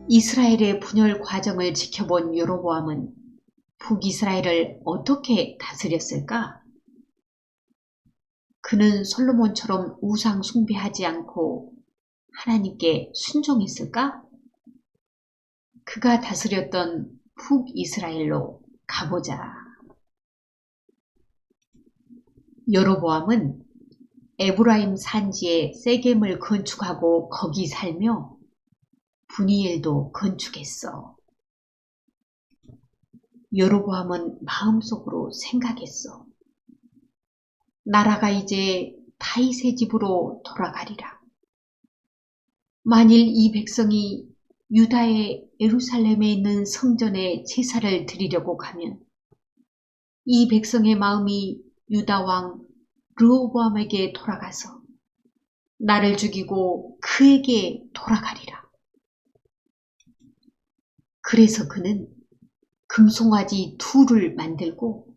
이스라엘의 분열 과정을 지켜본 여로보암은 북이스라엘을 어떻게 다스렸을까? 그는 솔로몬처럼 우상 숭배하지 않고 하나님께 순종했을까? 그가 다스렸던 북이스라엘로 가보자. 여로보암은 에브라임 산지에 세겜을 건축하고 거기 살며 분이엘도 건축했어. 여로보암은 마음속으로 생각했어. 나라가 이제 다윗의 집으로 돌아가리라. 만일 이 백성이 유다의 예루살렘에 있는 성전에 제사를 드리려고 가면 이 백성의 마음이 유다 왕 르호보암에게 돌아가서 나를 죽이고 그에게 돌아가리라. 그래서 그는 금송아지 둘을 만들고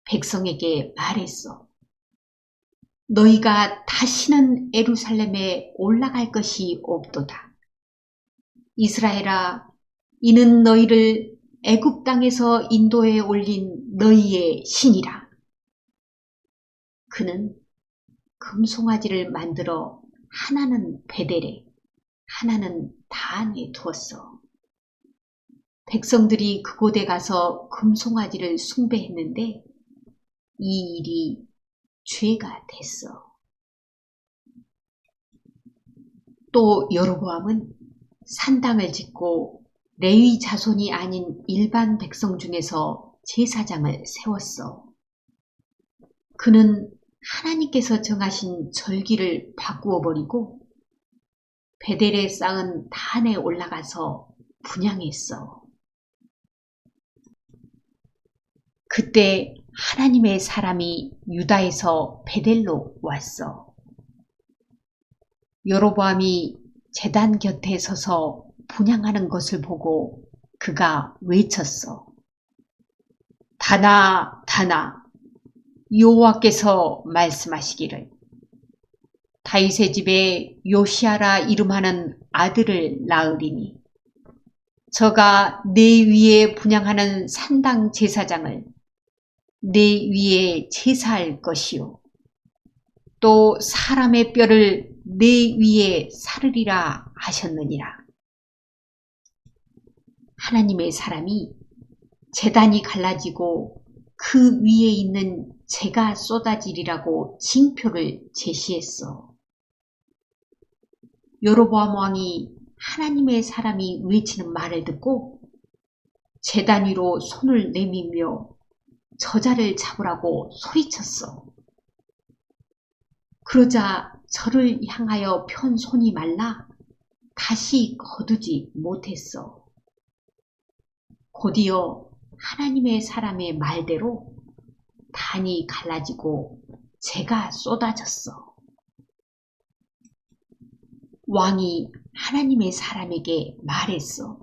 백성에게 말했어. 너희가 다시는 예루살렘에 올라갈 것이 없도다. 이스라엘아, 이는 너희를 애굽 땅에서 인도해 올린 너희의 신이라. 그는 금송아지를 만들어 하나는 베델에, 하나는 다한에 두었어. 백성들이 그곳에 가서 금송아지를 숭배했는데 이 일이 죄가 됐어. 또 여로보암은 산당을 짓고 레위 자손이 아닌 일반 백성 중에서 제사장을 세웠어. 그는 하나님께서 정하신 절기를 바꾸어 버리고 베델에 쌓은 단에 올라가서 분향했어. 그때 하나님의 사람이 유다에서 베델로 왔어. 여로보암이 제단 곁에 서서 분향하는 것을 보고 그가 외쳤어. 다나, 다나, 여호와께서 말씀하시기를 다윗의 집에 요시아라 이름하는 아들을 낳으리니 저가 내 위에 분향하는 산당 제사장을 내 위에 제사할 것이요 또 사람의 뼈를 내 위에 사르리라 하셨느니라. 하나님의 사람이 제단이 갈라지고 그 위에 있는 재가 쏟아지리라고 징표를 제시했어. 여로보암 왕이 하나님의 사람이 외치는 말을 듣고 제단 위로 손을 내밀며 저자를 잡으라고 소리쳤어. 그러자 저를 향하여 편 손이 말라 다시 거두지 못했어. 곧이어 하나님의 사람의 말대로 단이 갈라지고 재가 쏟아졌어. 왕이 하나님의 사람에게 말했어.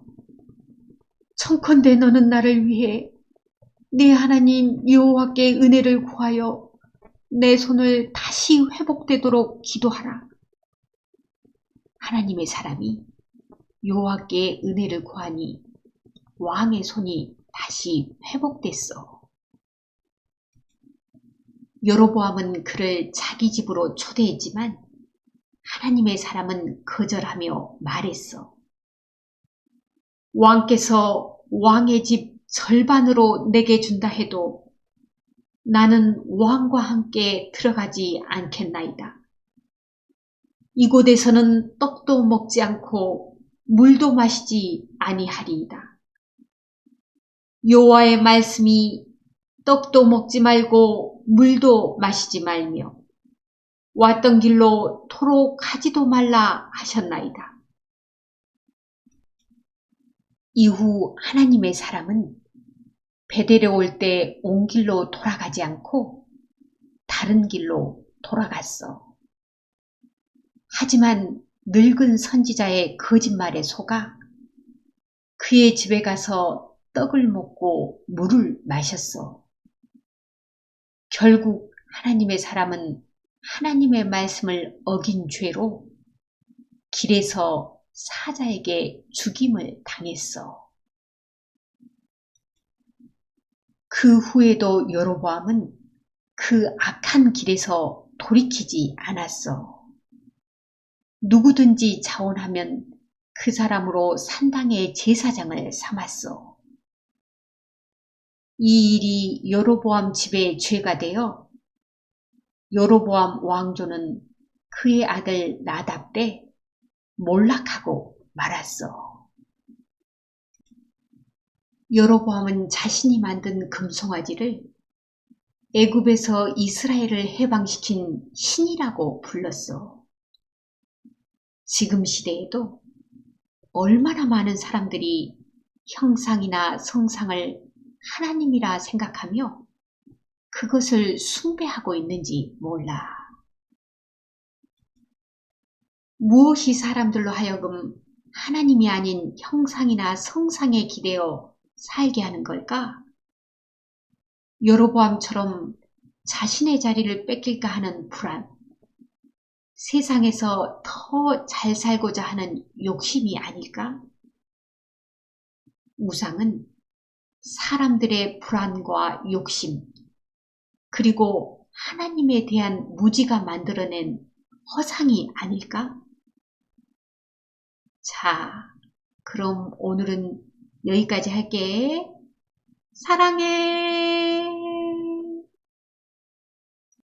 청컨대 너는 나를 위해 네 하나님 여호와께 은혜를 구하여 내 손을 다시 회복되도록 기도하라. 하나님의 사람이 여호와께 은혜를 구하니 왕의 손이 다시 회복됐어. 여로보암은 그를 자기 집으로 초대했지만 하나님의 사람은 거절하며 말했어. 왕께서 왕의 집 절반으로 내게 준다 해도 나는 왕과 함께 들어가지 않겠나이다. 이곳에서는 떡도 먹지 않고 물도 마시지 아니하리이다. 여호와의 말씀이 떡도 먹지 말고 물도 마시지 말며 왔던 길로 토록 가지도 말라 하셨나이다. 이후 하나님의 사람은 베델에 올 때 온 길로 돌아가지 않고 다른 길로 돌아갔어. 하지만 늙은 선지자의 거짓말에 속아 그의 집에 가서 떡을 먹고 물을 마셨어. 결국 하나님의 사람은 하나님의 말씀을 어긴 죄로 길에서 사자에게 죽임을 당했어. 그 후에도 여로보암은 그 악한 길에서 돌이키지 않았어. 누구든지 자원하면 그 사람으로 산당의 제사장을 삼았어. 이 일이 여로보암 집의 죄가 되어 여로보암 왕조는 그의 아들 나답 때 몰락하고 말았어. 여로보암은 자신이 만든 금송아지를 애굽에서 이스라엘을 해방시킨 신이라고 불렀어. 지금 시대에도 얼마나 많은 사람들이 형상이나 성상을 하나님이라 생각하며 그것을 숭배하고 있는지 몰라. 무엇이 사람들로 하여금 하나님이 아닌 형상이나 성상에 기대어 살게 하는 걸까? 여로보암처럼 자신의 자리를 뺏길까 하는 불안, 세상에서 더 잘 살고자 하는 욕심이 아닐까? 우상은 사람들의 불안과 욕심, 그리고 하나님에 대한 무지가 만들어낸 허상이 아닐까? 자, 그럼 오늘은 여기까지 할게. 사랑해.